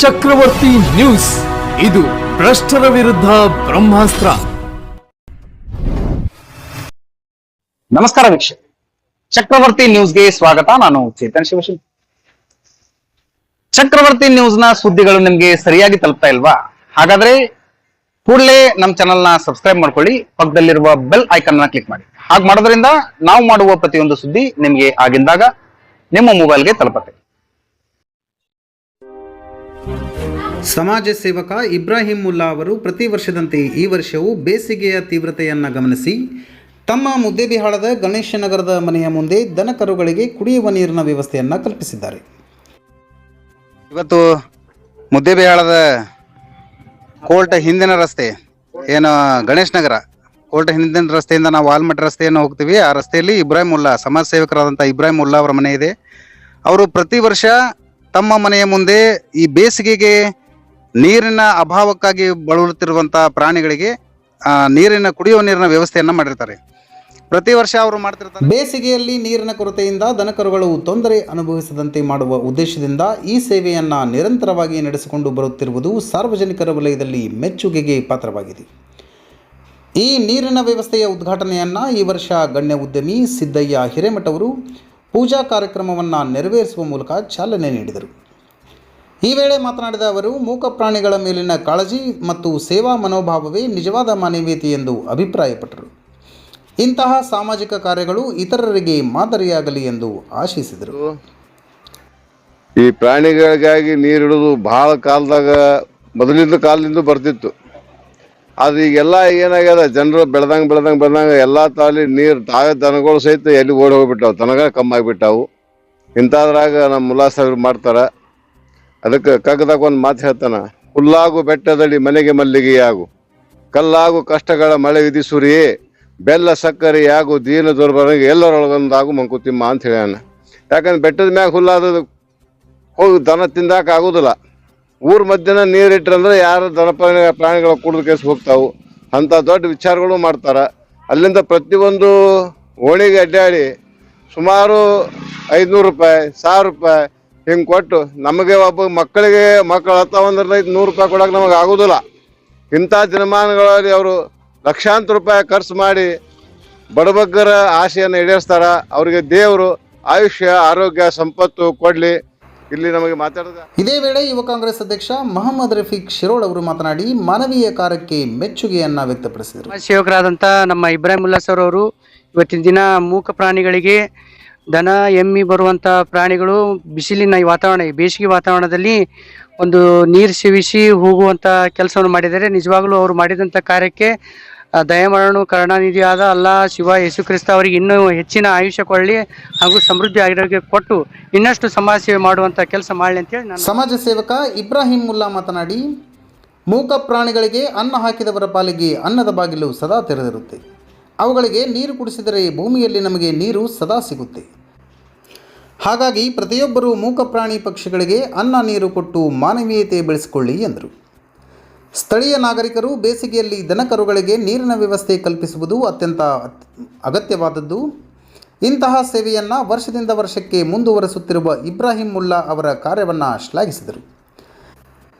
ಚಕ್ರವರ್ತಿ news, ಇದು ಭ್ರಷ್ಟರ ವಿರುದ್ಧ ಬ್ರಹ್ಮಾಸ್ತ್ರ. ನಮಸ್ಕಾರ ವೀಕ್ಷಕ, ಚಕ್ರವರ್ತಿ ನ್ಯೂಸ್ಗೆ ಸ್ವಾಗತ. ನಾನು ಚೇತನ್ ಶಿವಶಿಲ್. ಚಕ್ರವರ್ತಿ ನ್ಯೂಸ್ ನ ಸುದ್ದಿಗಳು ನಿಮ್ಗೆ ಸರಿಯಾಗಿ ತಲುಪ್ತಾ ಇಲ್ವಾ? ಹಾಗಾದ್ರೆ ಕೂಡಲೇ ನಮ್ಮ ಚಾನಲ್ ನ ಸಬ್ಸ್ಕ್ರೈಬ್ ಮಾಡ್ಕೊಳ್ಳಿ, ಪಕ್ಕದಲ್ಲಿರುವ ಬೆಲ್ ಐಕಾನ್ ನ ಕ್ಲಿಕ್ ಮಾಡಿ. ಹಾಗೆ ಮಾಡೋದ್ರಿಂದ ನಾವು ಮಾಡುವ ಪ್ರತಿಯೊಂದು ಸುದ್ದಿ ನಿಮ್ಗೆ ಆಗಿಂದಾಗ ನಿಮ್ಮ ಮೊಬೈಲ್ಗೆ ತಲುಪುತ್ತೆ. ಸಮಾಜ ಸೇವಕ ಇಬ್ರಾಹಿಂ ಮುಲ್ಲಾ ಅವರು ಪ್ರತಿ ವರ್ಷದಂತೆ ಈ ವರ್ಷವೂ ಬೇಸಿಗೆಯ ತೀವ್ರತೆಯನ್ನು ಗಮನಿಸಿ ತಮ್ಮ ಮುದ್ದೇಬಿಹಾಳದ ಗಣೇಶ ನಗರದ ಮನೆಯ ಮುಂದೆ ದನಕರುಗಳಿಗೆ ಕುಡಿಯುವ ನೀರಿನ ವ್ಯವಸ್ಥೆಯನ್ನು ಕಲ್ಪಿಸಿದ್ದಾರೆ. ಇವತ್ತು ಮುದ್ದೇಬಿಹಾಳದ ಕೋರ್ಟ್ ಹಿಂದಿನ ರಸ್ತೆ ಏನು ಗಣೇಶ್ ನಗರ ಕೋರ್ಟ್ ಹಿಂದಿನ ರಸ್ತೆಯಿಂದ ನಾವು ವಾಲ್ಮಠ ರಸ್ತೆಯನ್ನು ಹೋಗ್ತೀವಿ. ಆ ರಸ್ತೆಯಲ್ಲಿ ಇಬ್ರಾಹಿಂ ಮುಲ್ಲಾ, ಸಮಾಜ ಸೇವಕರಾದಂಥ ಇಬ್ರಾಹಿಂ ಮುಲ್ಲಾ ಅವರ ಮನೆ ಇದೆ. ಅವರು ಪ್ರತಿ ವರ್ಷ ತಮ್ಮ ಮನೆಯ ಮುಂದೆ ಈ ಬೇಸಿಗೆಗೆ ನೀರಿನ ಅಭಾವಕ್ಕಾಗಿ ಬಳಲುತ್ತಿರುವಂಥ ಪ್ರಾಣಿಗಳಿಗೆ ನೀರಿನ ಕುಡಿಯುವ ನೀರಿನ ವ್ಯವಸ್ಥೆಯನ್ನು ಮಾಡಿರ್ತಾರೆ. ಪ್ರತಿ ವರ್ಷ ಅವರು ಮಾಡ್ತಿರ್ತಾರೆ. ಬೇಸಿಗೆಯಲ್ಲಿ ನೀರಿನ ಕೊರತೆಯಿಂದ ದನಕರುಗಳು ತೊಂದರೆ ಅನುಭವಿಸದಂತೆ ಮಾಡುವ ಉದ್ದೇಶದಿಂದ ಈ ಸೇವೆಯನ್ನು ನಿರಂತರವಾಗಿ ನಡೆಸಿಕೊಂಡು ಬರುತ್ತಿರುವುದು ಸಾರ್ವಜನಿಕರ ವಲಯದಲ್ಲಿ ಮೆಚ್ಚುಗೆಗೆ ಪಾತ್ರವಾಗಿದೆ. ಈ ನೀರಿನ ವ್ಯವಸ್ಥೆಯ ಉದ್ಘಾಟನೆಯನ್ನು ಈ ವರ್ಷ ಗಣ್ಯ ಉದ್ಯಮಿ ಸಿದ್ದಯ್ಯ ಹಿರೇಮಠ ಅವರು ಪೂಜಾ ಕಾರ್ಯಕ್ರಮವನ್ನು ನೆರವೇರಿಸುವ ಮೂಲಕ ಚಾಲನೆ ನೀಡಿದರು. ಈ ವೇಳೆ ಮಾತನಾಡಿದ ಅವರು, ಮೂಕ ಪ್ರಾಣಿಗಳ ಮೇಲಿನ ಕಾಳಜಿ ಮತ್ತು ಸೇವಾ ಮನೋಭಾವವೇ ನಿಜವಾದ ಮಾನವೀಯತೆ ಎಂದು ಅಭಿಪ್ರಾಯಪಟ್ಟರು. ಇಂತಹ ಸಾಮಾಜಿಕ ಕಾರ್ಯಗಳು ಇತರರಿಗೆ ಮಾದರಿಯಾಗಲಿ ಎಂದು ಆಶಿಸಿದರು. ಈ ಪ್ರಾಣಿಗಳಿಗಾಗಿ ನೀರಿಡುವುದು ಬಹಳ ಕಾಲದಾಗ ಮೊದಲಿಂದ ಕಾಲದಿಂದ ಬರ್ತಿತ್ತು. ಆದ್ರೆ ಈಗೆಲ್ಲ ಏನಾಗ್ಯದ, ಜನರು ಬೆಳೆದಂಗೆ ಎಲ್ಲ ತಾಲಿ ನೀರು ತಾವೇ ದನಗಳು ಸಹಿತ ಎಲ್ಲಿ ಓಡಿ ಹೋಗ್ಬಿಟ್ಟಾವು, ದನಗಳು ಕಮ್ಮಿ ಆಗಿಬಿಟ್ಟಾವು. ಇಂಥದ್ರಾಗ ನಮ್ಮ ಮುಲ್ಲಾ ಸಾಹೇಬ್ರು ಮಾಡ್ತಾರೆ. ಅದಕ್ಕೆ ಕಗ್ಗದಾಗ ಒಂದು ಮಾತು ಹೇಳ್ತಾನ, ಹುಲ್ಲಾಗು ಬೆಟ್ಟದಲ್ಲಿ ಮನೆಗೆ ಮಲ್ಲಿಗೆಯಾಗು, ಕಲ್ಲಾಗು ಕಷ್ಟಗಳ ಮಳೆ ವಿಧಿಸುರಿಯೇ, ಬೆಲ್ಲ ಸಕ್ಕರೆಯಾಗು ದೀನ ದುರ್ಬಲನಿಗೆ ಎಲ್ಲರೊಳಗೊಂದಾಗು ಮಂಕುತಿಮ್ಮ ಅಂತ ಹೇಳ್ಯಾನ. ಯಾಕಂದ್ರೆ ಬೆಟ್ಟದ ಮ್ಯಾಗ ಹುಲ್ಲಾದ ಹೋಗಿ ದನ ತಿಂದಾಕ ಆಗೋದಿಲ್ಲ. ಊರ ಮಧ್ಯನ ನೀರಿಟ್ರಂದ್ರೆ ಯಾರು ದನ ಪ್ರಾಣಿಗಳ ಕುಡಿದು ಕೇಸ್ ಹೋಗ್ತಾವು. ಅಂಥ ದೊಡ್ಡ ವಿಚಾರಗಳು ಮಾಡ್ತಾರೆ. ಅಲ್ಲಿಂದ ಪ್ರತಿಯೊಂದು ಓಣಿಗೆ ಅಡ್ಡಾಡಿ ಸುಮಾರು 500 ರೂಪಾಯಿ 1000 ರೂಪಾಯಿ ಹಿಂಗೆ ಕೊಟ್ಟು ನಮಗೆ ಒಬ್ಬ ಮಕ್ಕಳು ಹತ್ತಾವಂದ್ರೆ 100 ರೂಪಾಯಿ ಕೊಡೋಕೆ ನಮಗೆ ಆಗೋದಿಲ್ಲ. ಇಂಥ ದಿನಮಾನಗಳಲ್ಲಿ ಅವರು ಲಕ್ಷಾಂತರ ರೂಪಾಯಿ ಖರ್ಚು ಮಾಡಿ ಬಡಬಗ್ಗರ ಆಸೆಯನ್ನು ಈಡೇರಿಸ್ತಾರ. ಅವರಿಗೆ ದೇವರು ಆಯುಷ್ಯ ಆರೋಗ್ಯ ಸಂಪತ್ತು ಕೊಡಲಿ. ಇಲ್ಲಿ ನಮಗೆ ಮಾತಾಡಿದ ಇದೇ ವೇಳೆ ಯುವ ಕಾಂಗ್ರೆಸ್ ಅಧ್ಯಕ್ಷ ಮೊಹಮ್ಮದ್ ರಫೀಕ್ ಶಿರೋಳ್ ಅವರು ಮಾತನಾಡಿ ಮಾನವೀಯ ಕಾರ್ಯಕ್ಕೆ ಮೆಚ್ಚುಗೆಯನ್ನು ವ್ಯಕ್ತಪಡಿಸಿದರು. ಸೇವಕರಾದಂಥ ನಮ್ಮ ಇಬ್ರಾಹಿಂ ಮುಲ್ಲಾ ಸರ್ ಅವರು ಇವತ್ತಿನ ದಿನ ಮೂಕ ಪ್ರಾಣಿಗಳಿಗೆ ದನ ಎಮ್ಮಿ ಬರುವಂಥ ಪ್ರಾಣಿಗಳು ಬಿಸಿಲಿನ ಈ ವಾತಾವರಣ, ಈ ಬೇಸಿಗೆ ವಾತಾವರಣದಲ್ಲಿ ಒಂದು ನೀರು ಸೇವಿಸಿ ಹೋಗುವಂಥ ಕೆಲಸವನ್ನು ಮಾಡಿದ್ದಾರೆ. ನಿಜವಾಗಲೂ ಅವರು ಮಾಡಿದಂಥ ಕಾರ್ಯಕ್ಕೆ ದಯಾಮರಣ ಕರುಣಾನಿಧಿಯಾದ ಅಲ್ಲಾ ಶಿವ ಯೇಸು ಕ್ರಿಸ್ತ ಅವರಿಗೆ ಇನ್ನೂ ಹೆಚ್ಚಿನ ಆಯುಷ್ಯ ಕೊಡಲಿ ಹಾಗೂ ಸಮೃದ್ಧಿ ಆರೋಗ್ಯ ಕೊಟ್ಟು ಇನ್ನಷ್ಟು ಸಮಾಜ ಸೇವೆ ಮಾಡುವಂಥ ಕೆಲಸ ಮಾಡಲಿ ಅಂತೇಳಿ ನಾನು. ಸಮಾಜ ಸೇವಕ ಇಬ್ರಾಹಿಂ ಮುಲ್ಲಾ ಮಾತನಾಡಿ, ಮೂಕ ಪ್ರಾಣಿಗಳಿಗೆ ಅನ್ನ ಹಾಕಿದವರ ಪಾಲಿಗೆ ಅನ್ನದ ಬಾಗಿಲು ಸದಾ ತೆರೆದಿರುತ್ತೆ. ಅವುಗಳಿಗೆ ನೀರು ಕುಡಿಸಿದರೆ ಭೂಮಿಯಲ್ಲಿ ನಮಗೆ ನೀರು ಸದಾ ಸಿಗುತ್ತೆ. ಹಾಗಾಗಿ ಪ್ರತಿಯೊಬ್ಬರೂ ಮೂಕ ಪ್ರಾಣಿ ಪಕ್ಷಿಗಳಿಗೆ ಅನ್ನ ನೀರು ಕೊಟ್ಟು ಮಾನವೀಯತೆ ಬೆಳೆಸಿಕೊಳ್ಳಿ ಎಂದರು. ಸ್ಥಳೀಯ ನಾಗರಿಕರು ಬೇಸಿಗೆಯಲ್ಲಿ ದನಕರುಗಳಿಗೆ ನೀರಿನ ವ್ಯವಸ್ಥೆ ಕಲ್ಪಿಸುವುದು ಅತ್ಯಂತ ಅಗತ್ಯವಾದದ್ದು. ಇಂತಹ ಸೇವೆಯನ್ನು ವರ್ಷದಿಂದ ವರ್ಷಕ್ಕೆ ಮುಂದುವರೆಸುತ್ತಿರುವ ಇಬ್ರಾಹಿಂ ಮುಲ್ಲಾ ಅವರ ಕಾರ್ಯವನ್ನು ಶ್ಲಾಘಿಸಿದರು.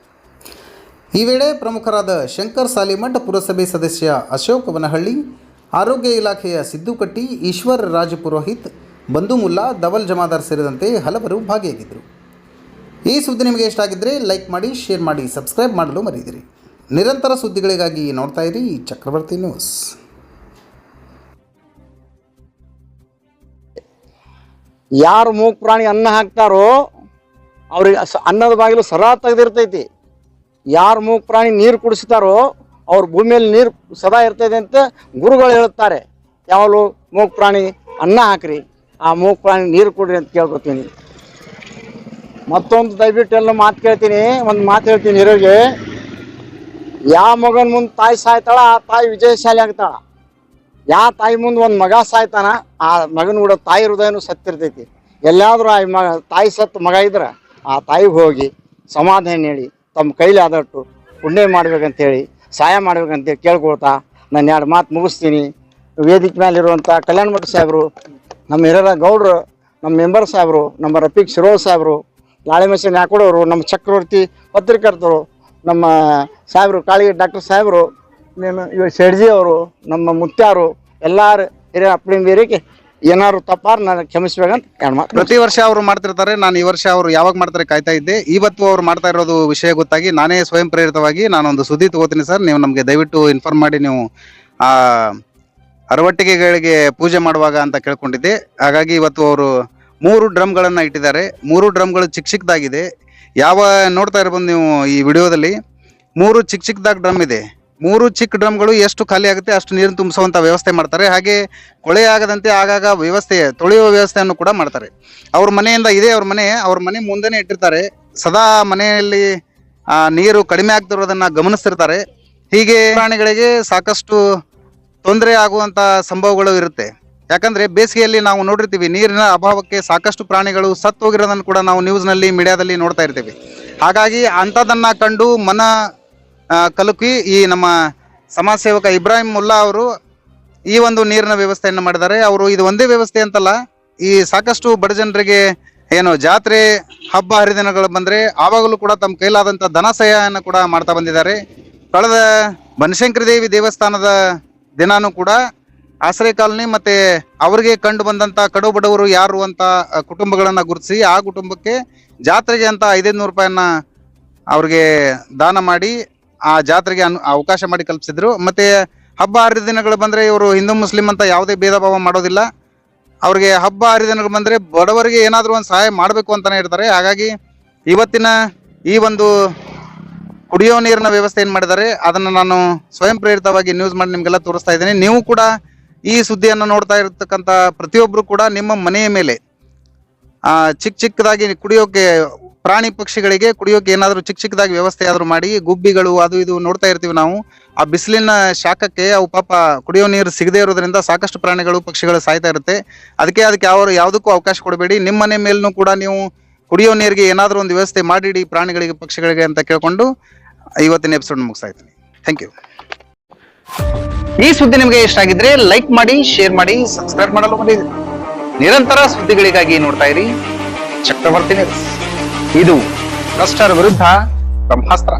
ಈ ವೇಳೆ ಪ್ರಮುಖರಾದ ಶಂಕರ್ ಸಾಲಿಮಠ್, ಪುರಸಭೆ ಸದಸ್ಯ ಅಶೋಕ್ ವನಹಳ್ಳಿ, ಆರೋಗ್ಯ ಇಲಾಖೆಯ ಸಿದ್ದು ಕಟ್ಟಿ, ಈಶ್ವರ್ ರಾಜ್ ಪುರೋಹಿತ್, ಬಂಧು ಮುಲ್ಲಾ, ಧವಲ್ ಜಮಾದಾರ್ ಸೇರಿದಂತೆ ಹಲವರು ಭಾಗಿಯಾಗಿದ್ದರು. ಈ ಸುದ್ದಿ ನಿಮಗೆ ಇಷ್ಟ ಆಗಿದ್ದರೆ ಲೈಕ್ ಮಾಡಿ, ಶೇರ್ ಮಾಡಿ, ಸಬ್ಸ್ಕ್ರೈಬ್ ಮಾಡಲು ಮರೆಯದಿರಿ. ನಿರಂತರ ಸುದ್ದಿಗಳಿಗಾಗಿ ನೋಡ್ತಾ ಇರಿ ಚಕ್ರವರ್ತಿ ನ್ಯೂಸ್. ಯಾರು ಮೂಕ ಪ್ರಾಣಿ ಅನ್ನ ಹಾಕ್ತಾರೋ ಅವ್ರಿಗೆ ಅನ್ನದ ಬಾಗಿಲು ಸದಾ ತೆಗೆದಿರ್ತೈತಿ. ಯಾರು ಮೂಕ ಪ್ರಾಣಿ ನೀರು ಕುಡಿಸ್ತಾರೋ ಅವ್ರ ಭೂಮಿಯಲ್ಲಿ ನೀರು ಸದಾ ಇರ್ತೈತೆ ಅಂತ ಗುರುಗಳು ಹೇಳುತ್ತಾರೆ. ಯಾವಾಗಲೂ ಮೂಕ ಪ್ರಾಣಿ ಅನ್ನ ಹಾಕ್ರಿ, ಆ ಮೂಕ ಪ್ರಾಣಿ ನೀರು ಕೊಡ್ರಿ ಅಂತ ಕೇಳ್ಕೊತೀನಿ. ಮತ್ತೊಂದು ದಯವಿಟ್ಟು ಎಲ್ಲ ಮಾತು ಕೇಳ್ತೀನಿ, ಒಂದು ಮಾತು ಹೇಳ್ತೀನಿ ಹಿರಿಯರಿಗೆ. ಯಾವ ಮಗನ ಮುಂದೆ ತಾಯಿ ಸಾಯ್ತಾಳ ಆ ತಾಯಿ ವಿಜಯಶಾಲಿ ಆಗ್ತಾಳ. ಯಾವ ತಾಯಿ ಮುಂದೆ ಒಂದು ಮಗ ಸಾಯ್ತಾನ ಆ ಮಗನ ಕೂಡ ತಾಯಿ ಹೃದಯನೂ ಸತ್ತಿರ್ತೈತಿ. ಎಲ್ಲಾದರೂ ಆ ತಾಯಿ ಸತ್ತು ಮಗ ಇದ್ರೆ ಆ ತಾಯಿಗೆ ಹೋಗಿ ಸಮಾಧಾನ ಹೇಳಿ ತಮ್ಮ ಕೈಲಿ ಆದಟ್ಟು ಪುಣ್ಯ ಮಾಡ್ಬೇಕಂತೇಳಿ ಸಹಾಯ ಮಾಡ್ಬೇಕಂತೇಳಿ ಕೇಳ್ಕೊಳ್ತಾ ನಾನು 2 ಮಾತು ಮುಗಿಸ್ತೀನಿ. ವೇದಿಕೆ ಮೇಲಿರುವಂಥ ಕಲ್ಯಾಣ ಮಠ ಸಾಹೇಬರು, ನಮ್ಮ ಹಿರಿಯರ ಗೌಡ್ರು, ನಮ್ಮ ಮೆಂಬರ್ ಸಾಹೇಬರು, ನಮ್ಮ ರಫೀಕ್ ಶಿರೋಳ್ ಸಾಹೇಬರು, ಗಾಳಿ ಮೆಷಿನ್ ಹಾಕೊಡೋರು, ನಮ್ಮ ಚಕ್ರವರ್ತಿ ಪತ್ರಿಕರ್ತರು, ನಮ್ಮ ಸಾಹೇಬರು ಕಾಳಿಗೆ ಡಾಕ್ಟರ್ ಸಾಹೇಬರು, ಇವರು ಶೆಡ್ಜಿ ಅವರು, ನಮ್ಮ ಮುತ್ಯಾರು ಎಲ್ಲಾರು ಹಿರಿಯ ಅಪ್ಪಳಿಂಬೇರಿಗೆ ಏನಾದ್ರು ತಪ್ಪಾರ ನಾನು ಕ್ಷಮಿಸ್ಬೇಕಂತ ಎರಡು ಮಾತು. ಪ್ರತಿ ವರ್ಷ ಅವರು ಮಾಡ್ತಿರ್ತಾರೆ. ನಾನು ಈ ವರ್ಷ ಅವರು ಯಾವಾಗ ಮಾಡ್ತಾರೆ ಕಾಯ್ತಾ ಇದ್ದೆ. ಇವತ್ತು ಅವ್ರು ಮಾಡ್ತಾ ಇರೋದು ವಿಷಯ ಗೊತ್ತಾಗಿ ನಾನೇ ಸ್ವಯಂ ಪ್ರೇರಿತವಾಗಿ ನಾನೊಂದು ಸುದ್ದಿ ತಗೋತೀನಿ ಸರ್, ನೀವು ನಮಗೆ ದಯವಿಟ್ಟು ಇನ್ಫಾರ್ಮ್ ಮಾಡಿ ನೀವು ಆ ಅರವಟ್ಟಿಗೆಗಳಿಗೆ ಪೂಜೆ ಮಾಡುವಾಗ ಅಂತ ಕೇಳ್ಕೊಂಡಿದ್ದೆ. ಹಾಗಾಗಿ ಇವತ್ತು ಅವರು 3 ಡ್ರಮ್ಗಳನ್ನ ಇಟ್ಟಿದ್ದಾರೆ. 3 ಡ್ರಮ್ಗಳು ಚಿಕ್ಕದಾಗಿದೆ. ನೋಡ್ತಾ ಇರ್ಬೋದು ನೀವು ಈ ವಿಡಿಯೋದಲ್ಲಿ 3 ಚಿಕ್ಕದಾಗಿ ಡ್ರಮ್ ಇದೆ. 3 ಚಿಕ್ಕ ಡ್ರಮ್ಗಳು ಎಷ್ಟು ಖಾಲಿ ಆಗುತ್ತೆ ಅಷ್ಟು ನೀರು ತುಂಬಿಸುವಂತ ವ್ಯವಸ್ಥೆ ಮಾಡ್ತಾರೆ. ಹಾಗೆ ಕೊಳೆ ಆಗದಂತೆ ಆಗಾಗ ತೊಳೆಯುವ ವ್ಯವಸ್ಥೆಯನ್ನು ಕೂಡ ಮಾಡ್ತಾರೆ. ಅವ್ರ ಮನೆಯಿಂದ ಇದೆ, ಅವ್ರ ಮನೆ ಮುಂದೆನೆ ಇಟ್ಟಿರ್ತಾರೆ. ಸದಾ ಮನೆಯಲ್ಲಿ ನೀರು ಕಡಿಮೆ ಆಗ್ತಿರೋದನ್ನ ಗಮನಿಸ್ತಿರ್ತಾರೆ. ಹೀಗೆ ಪ್ರಾಣಿಗಳಿಗೆ ಸಾಕಷ್ಟು ತೊಂದರೆ ಆಗುವಂತ ಸಂಭವಗಳು ಇರುತ್ತೆ. ಯಾಕಂದ್ರೆ ಬೇಸಿಗೆಯಲ್ಲಿ ನಾವು ನೋಡಿರ್ತೀವಿ, ನೀರಿನ ಅಭಾವಕ್ಕೆ ಸಾಕಷ್ಟು ಪ್ರಾಣಿಗಳು ಸತ್ತು ಹೋಗಿರೋದನ್ನು ಕೂಡ ನಾವು ನ್ಯೂಸ್ನಲ್ಲಿ ಮೀಡಿಯಾದಲ್ಲಿ ನೋಡ್ತಾ ಇರ್ತೀವಿ. ಹಾಗಾಗಿ ಅಂಥದನ್ನ ಕಂಡು ಕಲುಕಿ ಈ ನಮ್ಮ ಸಮಾಜ ಸೇವಕ ಇಬ್ರಾಹಿಂ ಮುಲ್ಲಾ ಅವರು ಈ ಒಂದು ನೀರಿನ ವ್ಯವಸ್ಥೆಯನ್ನು ಮಾಡಿದ್ದಾರೆ. ಅವರು ಇದು ಒಂದೇ ವ್ಯವಸ್ಥೆ ಅಂತಲ್ಲ, ಈ ಸಾಕಷ್ಟು ಬಡ ಜನರಿಗೆ ಏನು ಜಾತ್ರೆ ಹಬ್ಬ ಹರಿದಿನಗಳು ಬಂದ್ರೆ ಆವಾಗಲೂ ಕೂಡ ತಮ್ಮ ಕೈಲಾದಂಥ ಧನ ಸಹಾಯವನ್ನು ಕೂಡ ಮಾಡ್ತಾ ಬಂದಿದ್ದಾರೆ. ಕಳೆದ ಬನಶಂಕರಿ ದೇವಿ ದೇವಸ್ಥಾನದ ದಿನಾನೂ ಕೂಡ ಆಶ್ರಯ ಕಾಲನಿ ಮತ್ತೆ ಅವರಿಗೆ ಕಂಡು ಬಂದಂತ ಕಡು ಬಡವರು ಯಾರು ಅಂತ ಕುಟುಂಬಗಳನ್ನ ಗುರುತಿಸಿ ಆ ಕುಟುಂಬಕ್ಕೆ ಜಾತ್ರೆಗೆ ಅಂತ 500 ರೂಪಾಯಿಯನ್ನ ಅವ್ರಿಗೆ ದಾನ ಮಾಡಿ ಆ ಜಾತ್ರೆಗೆ ಅವಕಾಶ ಮಾಡಿ ಕಲ್ಪಿಸಿದ್ರು. ಮತ್ತೆ ಹಬ್ಬ ಹರಿದಿನಗಳು ಬಂದ್ರೆ ಇವರು ಹಿಂದೂ ಮುಸ್ಲಿಂ ಅಂತ ಯಾವುದೇ ಭೇದ ಭಾವ ಮಾಡೋದಿಲ್ಲ. ಅವ್ರಿಗೆ ಹಬ್ಬ ಹರಿದಿನಗಳು ಬಂದ್ರೆ ಬಡವರಿಗೆ ಏನಾದರೂ ಒಂದು ಸಹಾಯ ಮಾಡಬೇಕು ಅಂತಾನೆ ಇರ್ತಾರೆ. ಹಾಗಾಗಿ ಇವತ್ತಿನ ಈ ಒಂದು ಕುಡಿಯೋ ನೀರಿನ ವ್ಯವಸ್ಥೆ ಏನ್ ಮಾಡಿದ್ದಾರೆ ಅದನ್ನ ನಾನು ಸ್ವಯಂ ಪ್ರೇರಿತವಾಗಿ ನ್ಯೂಸ್ ಮಾಡಿ ನಿಮ್ಗೆಲ್ಲ ತೋರಿಸ್ತಾ ಇದ್ದೀನಿ. ನೀವು ಕೂಡ ಈ ಸುದ್ದಿಯನ್ನು ನೋಡ್ತಾ ಇರತಕ್ಕಂತ ಪ್ರತಿಯೊಬ್ರು ಕೂಡ ನಿಮ್ಮ ಮನೆಯ ಮೇಲೆ ಚಿಕ್ಕದಾಗಿ ಕುಡಿಯೋಕೆ ಪ್ರಾಣಿ ಪಕ್ಷಿಗಳಿಗೆ ಕುಡಿಯೋಕೆ ಏನಾದರೂ ಚಿಕ್ಕದಾಗಿ ವ್ಯವಸ್ಥೆ ಆದ್ರೂ ಮಾಡಿ. ಗುಬ್ಬಿಗಳು ಅದು ಇದು ನೋಡ್ತಾ ಇರ್ತೀವಿ ನಾವು. ಆ ಬಿಸಿಲಿನ ಶಾಖಕ್ಕೆ ಅವು ಪಾಪ ಕುಡಿಯೋ ನೀರು ಸಿಗದೇ ಇರೋದ್ರಿಂದ ಸಾಕಷ್ಟು ಪ್ರಾಣಿಗಳು ಪಕ್ಷಿಗಳು ಸಾಯ್ತಾ ಇರುತ್ತೆ. ಅದಕ್ಕೆ ಯಾವುದಕ್ಕೂ ಅವಕಾಶ ಕೊಡಬೇಡಿ. ನಿಮ್ಮ ಮನೆ ಮೇಲೂ ಕೂಡ ನೀವು ಕುಡಿಯೋ ನೀರಿಗೆ ಏನಾದರೂ ಒಂದು ವ್ಯವಸ್ಥೆ ಮಾಡಿಡಿ ಪ್ರಾಣಿಗಳಿಗೆ ಪಕ್ಷಿಗಳಿಗೆ ಅಂತ ಕೇಳ್ಕೊಂಡು ಇವತ್ತಿನ ಎಪಿಸೋಡ್ ಮುಗಿಸ್ತಾ ಇದ್ದೀನಿ. Thank you. ಈ ಸುದ್ದಿ ನಿಮಗೆ ಇಷ್ಟ ಆಗಿದ್ರೆ ಲೈಕ್ ಮಾಡಿ, ಶೇರ್ ಮಾಡಿ, ಸಬ್ಸ್ಕ್ರೈಬ್ ಮಾಡಲು ಮರೆಯದಿರಿ. ನಿರಂತರ ಸುದ್ದಿಗಳಿಗಾಗಿ ನೋಡ್ತಾ ಇರಿ ಚಕ್ರವರ್ತಿ ನ್ಯೂಸ್. ಇದು ಭ್ರಷ್ಟರ ವಿರುದ್ಧ ಬ್ರಹ್ಮಾಸ್ತ್ರ.